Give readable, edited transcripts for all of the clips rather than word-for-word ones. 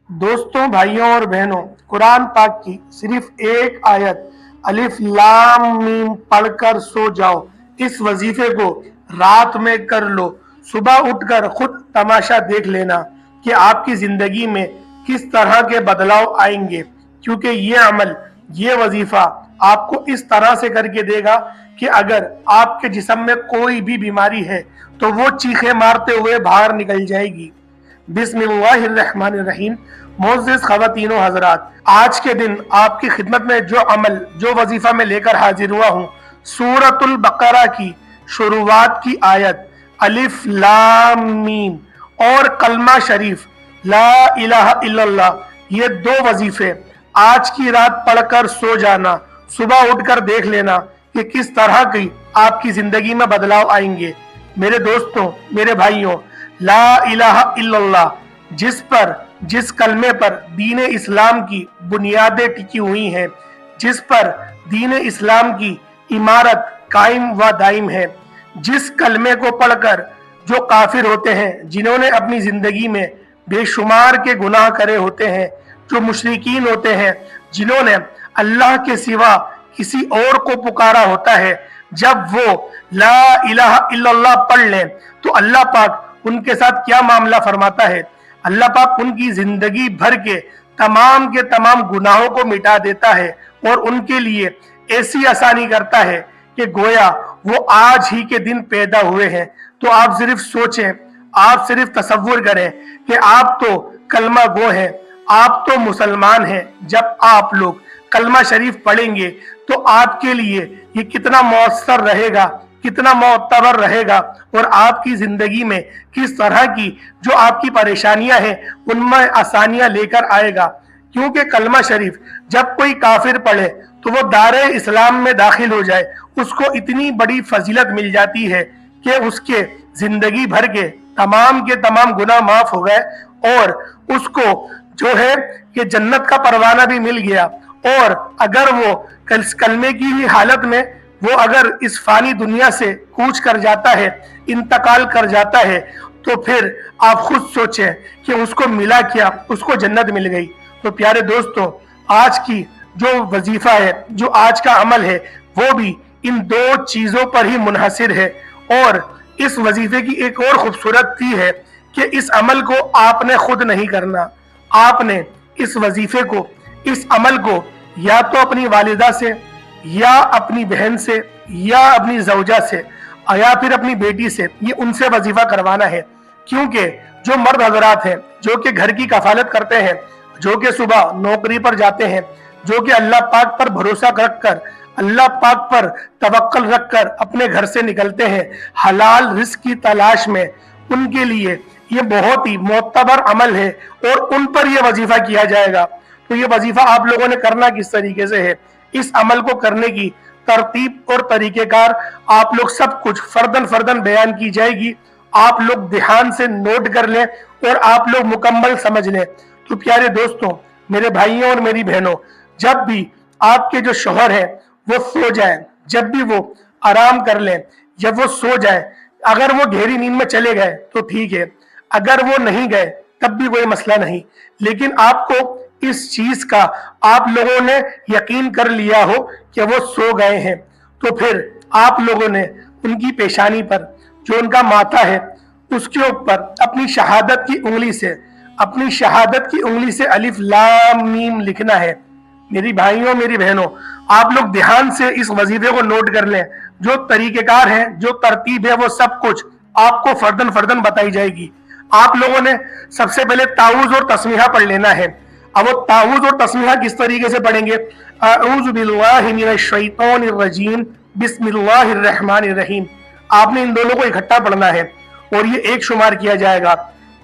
दोस्तों, भाइयों और बहनों, कुरान पाक की सिर्फ एक आयत अलिफ लाम मीम पढ़कर सो जाओ। इस वजीफे को रात में कर लो, सुबह उठकर खुद तमाशा देख लेना कि आपकी जिंदगी में किस तरह के बदलाव आएंगे। क्योंकि ये अमल, ये वजीफा आपको इस तरह से करके देगा कि अगर आपके जिस्म में कोई भी बीमारी है तो वो चीखें मारते हुए बाहर निकल जाएगी। बिस्मिल्लाहिर्रहमानिर्रहीम। मोअज़्ज़िज़ ख़वातीन व हज़रात, आज के दिन आपकी खिदमत में जो अमल, जो वजीफा में लेकर हाजिर हुआ हूँ, सूरतुल बकरा की शुरुआत की आयत अलिफ लाम मीम और कलमा शरीफ ला इलाहा इल्लल्लाह, ये दो वजीफे आज की रात पढ़कर सो जाना, सुबह उठकर देख लेना कि किस तरह की आपकी जिंदगी में बदलाव आएंगे। मेरे दोस्तों, मेरे भाइयों, ला इलाहा इल्लल्लाह, जिस कलमे पर दीन इस्लाम की बुनियादें टिकी हुई हैं, जिस पर दीन इस्लाम की इमारत कायम व दायम है, जिस कलमे को पढ़कर जो काफिर होते हैं, जिन्होंने अपनी जिंदगी में बेशुमार के गुनाह करे होते हैं, जो मुशरिकीन होते हैं, जिन्होंने अल्लाह के सिवा किसी और को पुकारा होता है, जब वो ला इलाहा इल्लल्लाह पढ़ लें तो अल्लाह पाक उनके साथ क्या मामला फरमाता है। अल्लाह पाक उनकी जिंदगी भर के तमाम गुनाहों को मिटा देता है और उनके लिए ऐसी आसानी करता है कि गोया वो आज ही के दिन पैदा हुए हैं। तो आप सिर्फ सोचें, आप सिर्फ तसव्वुर करें कि आप तो कलमा गो हैं, आप तो मुसलमान हैं। जब आप लोग कलमा शरीफ पढ़ेंगे तो आपके लिए ये कितना मौसर रहेगा, कितना मोतबर रहेगा और आपकी जिंदगी में किस तरह की जो आपकी परेशानियां हैं उनमें आसानियां लेकर आएगा। क्योंकि कलमा शरीफ जब कोई काफिर पढ़े तो वो दारे इस्लाम में दाखिल हो जाए, उसको इतनी बड़ी फजीलत मिल जाती है कि उसके जिंदगी भर के तमाम गुनाह माफ हो गए और उसको जो है कि जन्नत का परवाना भी मिल गया। और अगर वो कलमे की ही हालत में वो अगर इस फानी दुनिया से कूच कर जाता है, इंतकाल कर जाता है, तो फिर आप खुद सोचें कि उसको मिला क्या, उसको जन्नत मिल गई। तो प्यारे दोस्तों, आज की जो वजीफा है, जो आज का अमल है, वो भी इन दो चीजों पर ही मुनहसिर है। और इस वजीफे की एक और खूबसूरती है कि इस अमल को आपने खुद नहीं करना, आपने इस वजीफे को, इस अमल को या तो अपनी वालिदा से, या अपनी बहन से, या अपनी जौजा से, या फिर अपनी बेटी से, ये उनसे वजीफा करवाना है। क्योंकि जो मर्द हजरात हैं, जो कि घर की कफालत करते हैं, जो कि सुबह नौकरी पर जाते हैं, जो कि अल्लाह पाक पर भरोसा रखकर, अल्लाह पाक पर तवक्कल रखकर अपने घर से निकलते हैं हलाल रिस्क की तलाश में, उनके लिए ये बहुत ही मोतबर अमल है और उन पर यह वजीफा किया जाएगा। तो ये वजीफा आप लोगों ने करना किस तरीके से है, इस अमल को करने की तरतीब और तरीकेकार आप लोग सब कुछ फर्दन बयान की जाएगी। आप लोग ध्यान से नोट कर लें और आप लोग मुकम्मल समझ लें। तो प्यारे दोस्तों, मेरे भाइयों और मेरी बहनों, जब भी आपके जो शौहर है वो सो जाए, जब भी वो आराम कर लें, जब वो सो जाए, अगर वो गहरी नींद में चले गए तो ठीक है, अगर वो नहीं गए तब भी कोई मसला नहीं, लेकिन आपको इस चीज का आप लोगों ने यकीन कर लिया हो कि वो सो गए हैं, तो फिर आप लोगों ने उनकी पेशानी पर, जो उनका माथा है, उसके ऊपर अपनी शहादत की उंगली से अलिफ लाम मीम लिखना है। मेरी भाइयों, मेरी बहनों, आप लोग ध्यान से इस वजीफे को नोट कर लें। जो तरीकेकार है, जो तरतीब है, वो सब कुछ आपको फर्दन बताई जाएगी। आप लोगों ने सबसे पहले ताऊज़ और तस्मीहा पढ़ लेना है। अब वो ताऊज़ और तस्मीहा किस तरीके से पढ़ेंगे? अऊज़ु बिल्लाहि मिनश शैतानिर रजीम, बिस्मिल्लाहिर रहमानिर रहीम। आपने इन दोनों को इकट्ठा पढ़ना है और ये एक शुमार किया जाएगा।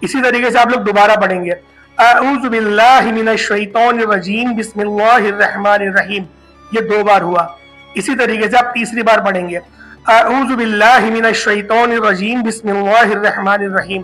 इसी तरीके से आप लोग दोबारा पढ़ेंगे अऊज़ु बिल्लाहि मिनश शैतानिर रजीम, बिस्मिल्लाहिर रहमानिर रहीम, ये 2 बार हुआ। इसी तरीके से आप तीसरी बार पढ़ेंगे अऊज़ु बिल्लाहि मिनश शैतानिर रजीम, बिस्मिल्लाहिर रहमानिर रहीम,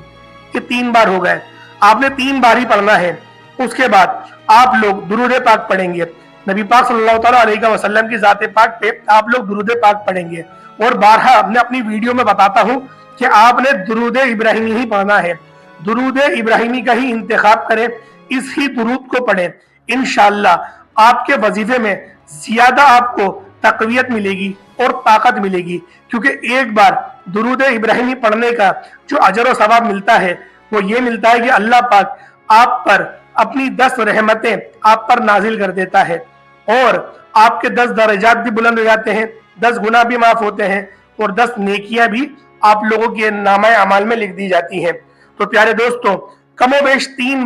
ये 3 बार हो गए। आपने 3 बार ही पढ़ना है। उसके बाद आप लोग दुरूद पाक पढ़ेंगे। नबी पाक सल्लल्लाहु अलैहि वसल्लम की जाते पाक पे आप लोग दुरूद पाक पढ़ेंगे। और बारहा मैं अपनी वीडियो में बताता हूँ कि आपने दुरूद इब्राहिमी ही पढ़ना है। दुरूद इब्राहिमी का ही इंतखाब करें। इस ही दुरूद को पढ़ें, इंशाअल्लाह आपके वजीफे में ज्यादा आपको तकवीयत मिलेगी और ताकत मिलेगी, क्योंकि एक बार दुरूद इब्राहिमी पढ़ने का जो अजर और सवाब मिलता है वो ये मिलता है कि अल्लाह पाक आप पर अपनी 10 रहमतें आप पर नाजिल कर देता है और आपके 10 दर्जात भी बुलंद हो जाते हैं, 10 गुनाह भी माफ होते हैं और 10 नेकियां भी आप लोगों के नामाए अमाल में लिख दी जाती हैं। तो प्यारे दोस्तों, कमोबेश 3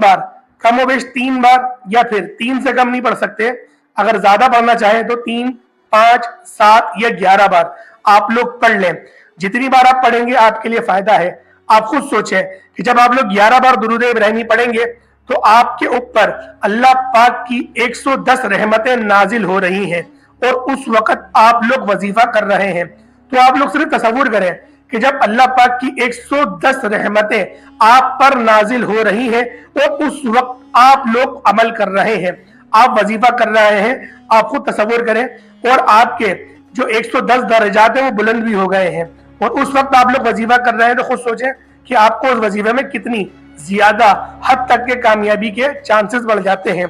बार या फिर 3 से कम नहीं पढ़ सकते, अगर ज्यादा पढ़ना चाहें तो 3, 5, 7 या 11 बार आप लोग पढ़ लें। जितनी बार आप पढ़ेंगे आपके लिए फायदा है। आप खुद सोचें कि जब आप लोग 11 बार दुरूद इब्राहिमी पढ़ेंगे तो आपके ऊपर अल्लाह पाक की 110 रहमतें नाजिल हो रही हैं और उस वक्त आप लोग वजीफा कर रहे हैं। तो आप लोग सिर्फ तसव्वुर करें कि जब अल्लाह पाक की 110 रहमतें आप पर नाजिल हो रही हैं और उस वक्त आप लोग अमल कर रहे हैं, आप वजीफा कर रहे हैं, आप खुद तसव्वुर करें और आपके जो 110 दर्जात हैं वो बुलंद भी हो गए हैं और उस वक्त आप लोग वजीफा कर रहे हैं, तो खुद सोचें कि आपको उस वजीफे में कितनी ज्यादा हद तक के कामयाबी के चांसेस बढ़ जाते हैं।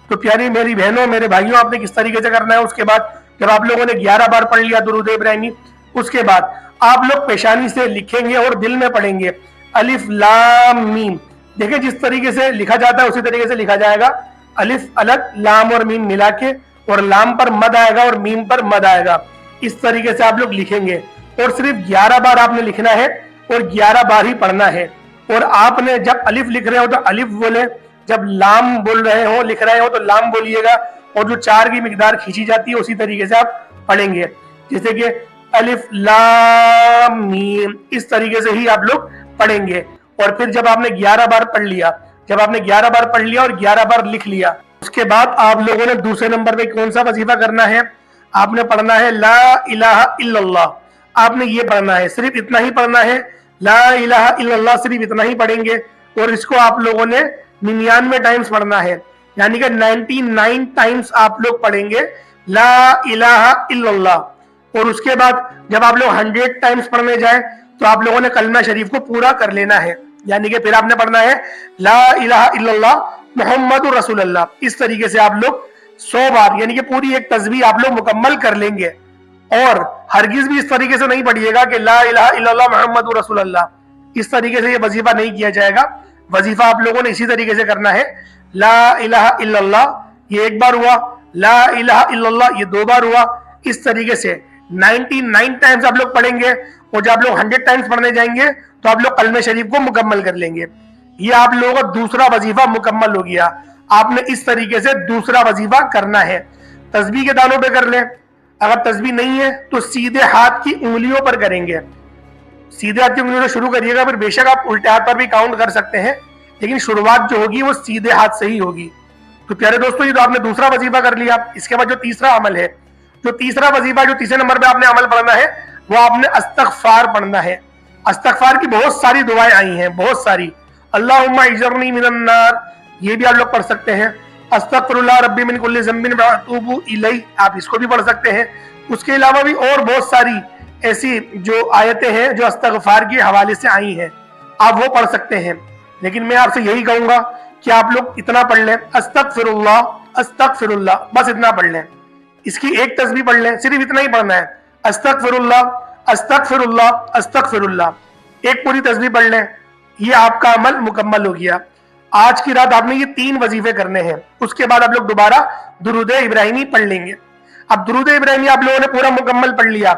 तो प्यारी मेरी बहनों, मेरे भाइयों, आपने किस तरीके से करना है, उसके बाद जब आप लोगों ने 11 बार पढ़ लिया दुरूद इब्राहिमी, उसके बाद आप लोग पेशानी से लिखेंगे और दिल में पढ़ेंगे अलिफ लाम मीम। देखिए जिस तरीके से लिखा जाता है उसी तरीके से लिखा जाएगा, अलिफ अलग, लाम और मीम मिला के, और लाम पर मद आएगा और मीम पर मद आएगा। इस तरीके से आप लोग लिखेंगे और सिर्फ 11 बार आपने लिखना है और 11 बार ही पढ़ना है। और आपने जब अलिफ लिख रहे हो तो अलिफ बोले, जब लाम बोल रहे हो, लिख रहे हो तो लाम बोलिएगा, और जो 4 की मिकदार खींची जाती है उसी तरीके से आप पढ़ेंगे, जैसे कि अलिफ लाम मीम, इस तरीके से ही आप लोग पढ़ेंगे। और फिर जब आपने 11 बार पढ़ लिया, और 11 बार लिख लिया, उसके बाद आप लोगों ने दूसरे नंबर पे कौन सा वजीफा करना है, आपने पढ़ना है ला इलाहा इल्लल्लाह। आपने ये पढ़ना है, सिर्फ इतना ही पढ़ना है, ला इलाहा इल्लल्लाह, सिर्फ इतना ही पढ़ेंगे। और इसको आप लोगों ने 99 टाइम्स पढ़ना है, यानी कि 99 टाइम्स आप लोग पढ़ेंगे ला इलाहा इल्लल्लाह। और उसके बाद जब आप लोग 100 टाइम्स पढ़ने जाए तो आप लोगों ने कलमा शरीफ को पूरा कर लेना है, यानी कि फिर आपने पढ़ना है ला इलाहा इल्लल्लाह मुहम्मदुर रसूलुल्लाह। इस तरीके से आप लोग 100 बार, यानी कि पूरी एक तस्बीह आप लोग मुकम्मल कर लेंगे। और हरगिज भी इस तरीके से नहीं पढ़िएगा कि ला इलाहा इल्लल्लाह मुहम्मदुर रसूलुल्लाह, इस तरीके से ये वजीफा नहीं किया जाएगा। वजीफा आप लोगों ने इसी तरीके से करना है, ला इलाहा इल्लल्लाह ये 1 बार हुआ, ला इलाहा इल्लल्लाह ये 2 बार हुआ। इस तरीके से 99 टाइम्स आप लोग पढ़ेंगे और जब आप लोग 100 टाइम्स पढ़ने जाएंगे तो आप लोग कलमे शरीफ को मुकम्मल कर लेंगे। ये आप लोगों का दूसरा वजीफा मुकम्मल हो गया। आपने इस तरीके से दूसरा वजीफा करना है। तस्बीह के दानों पे कर लें, अगर तस्बीह नहीं है तो सीधे हाथ की उंगलियों पर करेंगे। सीधे हाथ की उंगलियों से शुरू करिएगा, फिर बेशक आप उल्टे हाथ पर भी काउंट कर सकते हैं, लेकिन शुरुआत जो होगी वो सीधे हाथ से ही होगी। तो प्यारे दोस्तों, ये तो आपने दूसरा वजीफा कर लिया। इसके बाद जो तीसरा अमल है, जो तीसरा वजीफा, जो तीसरे नंबर पे आपने अमल पढ़ना है, वो आपने अस्तगफार पढ़ना है। अस्तगफार की बहुत सारी दुआएं आई हैं, बहुत सारी। अल्लाहुम्मा इजरनी मिनन नार, ये भी आप लोग पढ़ सकते हैं। अस्तगफिरुल्लाह रब्बी मिन कुल्ली ज़ंबिन व अतूबु इलैह, आप इसको भी पढ़ सकते हैं। उसके अलावा भी और बहुत सारी ऐसी जो आयतें हैं जो अस्तगफार के हवाले से आई हैं, आप वो पढ़ सकते हैं। लेकिन मैं आपसे यही कहूंगा कि आप लोग इतना पढ़ लें, अस्तगफिरुल्लाह अस्तगफिरुल्लाह, बस इतना पढ़ लें। इसकी एक तस्बीह पढ़ लें, सिर्फ इतना ही पढ़ना है, अस्तगफिरुल्लाह अस्तगफिरुल्लाह अस्तगफिरुल्लाह, एक पूरी तस्बीह पढ़ लें। ये आपका अमल मुकम्मल हो गया। आज की रात आपने ये 3 वजीफे करने हैं। उसके बाद आप लोग दोबारा दुरूद इब्राहिमी पढ़ लेंगे। अब दुरूद इब्राहिमी आप लोगों ने पूरा मुकम्मल पढ़ लिया।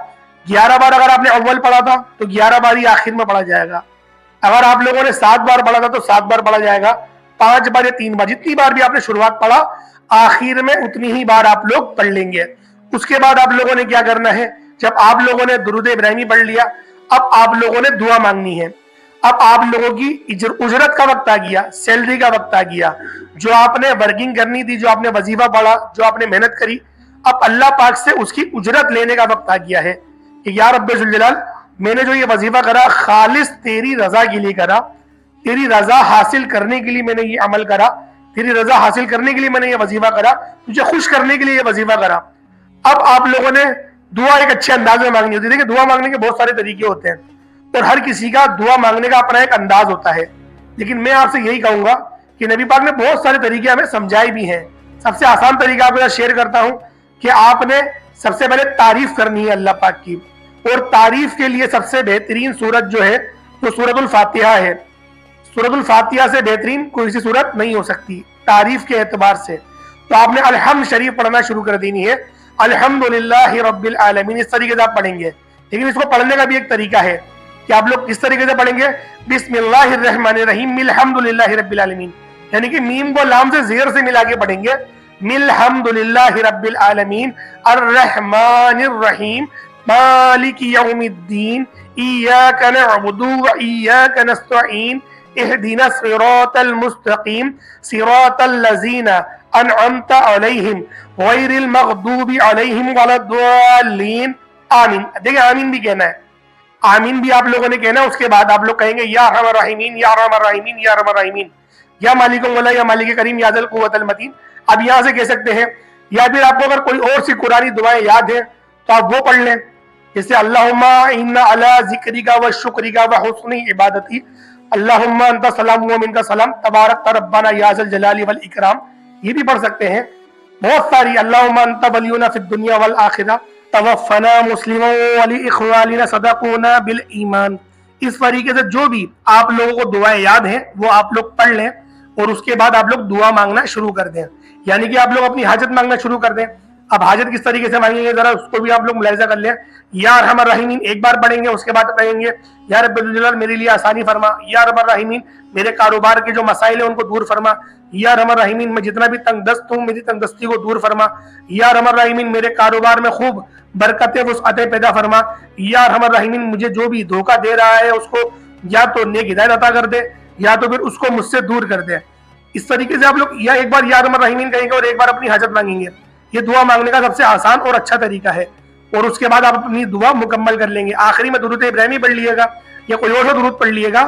11 बार अगर आपने अव्वल पढ़ा था तो 11 बार ही आखिर में पढ़ा जाएगा। अगर आप लोगों ने 7 बार पढ़ा था तो 7 बार पढ़ा जाएगा, 5 बार या 3 बार, जितनी बार भी आपने शुरुआत पढ़ा आखिर में उतनी ही बार आप लोग पढ़ लेंगे। उसके बाद आप लोगों ने क्या करना है, जब आप लोगों ने दुरूद इब्राहिमी पढ़ लिया, अब आप लोगों ने दुआ मांगनी है। अब आप लोगों की उजरत का वक्त आ गया, सैलरी का वक्त आ गया। जो आपने वर्किंग करनी थी, जो आपने वजीफा पढ़ा, जो आपने मेहनत करी, अब अल्लाह पाक से उसकी उजरत लेने का वक्त आ गया है कि या रब्बे जुल जलाल, मैंने जो ये वजीफा करा खालिस तेरी रजा के लिए करा, तेरी रजा हासिल करने के लिए मैंने ये अमल करा, तेरी रजा हासिल करने के लिए मैंने ये वजीफा करा, तुझे खुश करने के लिए ये वजीफा करा। अब आप लोगों ने दुआ एक अच्छे अंदाज में मांगनी होती है। देखिए, दुआ मांगने के बहुत सारे तरीके होते हैं और हर किसी का दुआ मांगने का अपना एक अंदाज होता है। लेकिन मैं आपसे यही कहूंगा کہ نبی پاک نے بہت سارے طریقے ہمیں سمجھائے بھی ہیں. سب سے آسان طریقہ آپ کے ساتھ شیئر کرتا ہوں کہ آپ نے سب سے پہلے تعریف کرنی ہے اللہ پاک کی, اور تعریف کے لیے سب سے بہترین سورت جو ہے وہ سورت الفاتحہ ہے. سورت الفاتحہ سے بہترین کوئی سی سورت نہیں ہو سکتی تعریف کے اعتبار سے. تو آپ نے الحمد شریف پڑھنا شروع کر دینی ہے, الحمدللہ رب العالمین, اس طریقے سے آپ پڑھیں گے. لیکن اس کو پڑھنے کا بھی ایک طریقہ ہے کہ آپ لوگ کس طریقے سے پڑھیں گے, بسم اللہ الرحمن الرحیم الحمدللہ رب العالمین, یعنی کہ میم کو لام سے زیر سے ملا کے پڑھیں گے, الحمدللہ رب العالمین الرحمن الرحیم مالک یوم الدین ایاک نعبد و ایاک نستعین اہدنا الصراط المستقیم صراط الذین انعمت علیہم غیر المغضوب علیہم ولا الضالین آمین. دیکھیں آمین بھی کہنا ہے, آمین بھی آپ لوگوں نے کہنا ہے. اس کے بعد آپ لوگ کہیں گے یا ارحم الراحمین یا ارحم الراحمین یا ارحم الراحمین یا مالک الملک یا مالک کریم یا ذل قوت المتین. اب یہاں سے کہہ سکتے ہیں, یا پھر آپ کو اگر کوئی اور سی قرآنی دعائیں یاد ہیں تو آپ وہ پڑھ لیں, جیسے اللہم انا علی ذکرک و شکرک و حسن عبادتی اللہم انت السلام و منک السلام تبارک ربنا یا ذا الجلال والاکرام, یہ بھی پڑھ سکتے ہیں. بہت ساری, اللہم انت ولینا فی الدنیا والآخرہ توفنا مسلما ولاخواننا صدقونا بالایمان. اس طریقے سے جو بھی آپ لوگوں کو دعائیں یاد ہیں وہ آپ لوگ پڑھ لیں, اور اس کے بعد آپ لوگ دعا مانگنا شروع کر دیں, یعنی کہ آپ لوگ اپنی حاجت مانگنا شروع کر دیں. اب حاجت کس طریقے سے مانگیں گے ذرا اس کو بھی آپ لوگ ملاحظہ کر لیں. یا ارحم الراحمین ایک بار پڑھیں گے, اس کے بعد کہیں گے یا رب الجلال میرے لیے آسانی فرما, یا رب الراحمین میرے کاروبار کے جو مسائل ہیں ان کو دور فرما, یا رحم الراحمین میں جتنا بھی تنگ دست ہوں میری تنگ دستی کو دور فرما, یا رحم الراحمین میرے کاروبار میں خوب برکتیں وسعتیں پیدا فرما, یا رحم الراحمین مجھے جو بھی دھوکہ دے رہا ہے اس کو یا تو نیک ہدایت عطا کر دے یا تو پھر اس کو مجھ سے دور کر دے. اس طریقے سے آپ لوگ یا ایک بار یا رحم الراحمین کہیں گے اور ایک بار اپنی حاجت مانگیں گے. یہ دعا مانگنے کا سب سے آسان اور اچھا طریقہ ہے, اور اس کے بعد آپ اپنی دعا مکمل کر لیں گے. آخری میں درود ابراہیمی پڑھ لیے گا یا کوئی اور سا درود پڑھ لیے گا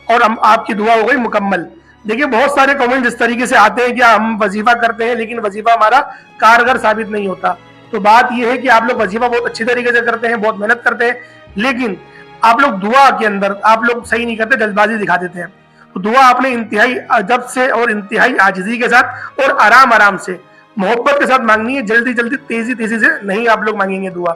اور آپ کی دعا ہو گئی مکمل. دیکھیے بہت سارے کمنٹ جس طریقے سے آتے ہیں کہ ہم وظیفہ کرتے ہیں لیکن وظیفہ ہمارا کارگر ثابت نہیں ہوتا. تو بات یہ ہے کہ آپ لوگ وظیفہ بہت اچھی طریقے سے کرتے ہیں, بہت محنت کرتے ہیں, لیکن آپ لوگ دعا کے اندر آپ لوگ صحیح نہیں کرتے, جلد بازی دکھا دیتے ہیں. تو دعا آپ نے انتہائی ادب سے اور انتہائی عاجزی کے ساتھ اور آرام آرام سے محبت کے ساتھ مانگنی ہے, جلدی جلدی تیزی سے نہیں آپ لوگ مانگیں گے دعا.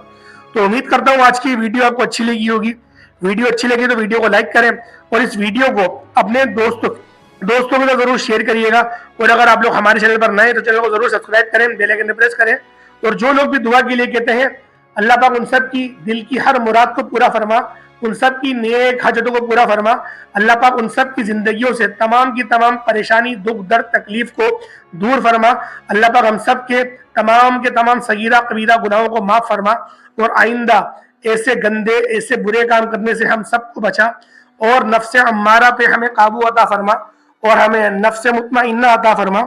تو امید کرتا ہوں آج کی ویڈیو آپ کو اچھی لگی ہوگی. ویڈیو اچھی لگی تو ویڈیو کو لائک کریں اور اس ویڈیو کو اپنے دوستوں کے ساتھ ضرور شیئر کریے گا. اور اگر آپ لوگ ہمارے چینل پر نئے تو چینل کو ضرور سبسکرائب کریں, بیل آئیکن پریس کریں. اور جو لوگ بھی دعا کے لیے کہتے ہیں اللہ پاک ان سب کی دل کی ہر مراد کو پورا فرما, ان سب کی نیک حاجتوں کو پورا فرما. اللہ پاک ان سب کی زندگیوں سے تمام کی تمام پریشانی دکھ درد تکلیف کو دور فرما. اللہ پاک ہم سب کے تمام صغیرہ کبیرہ گناہوں کو معاف فرما, اور آئندہ ایسے گندے ایسے برے کام کرنے سے ہم سب کو بچا, اور نفس امارہ پہ ہمیں قابو عطا فرما اور ہمیں نفس مطمئنہ عطا فرما.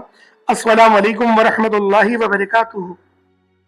السلام علیکم ورحمۃ اللہ وبرکاتہ.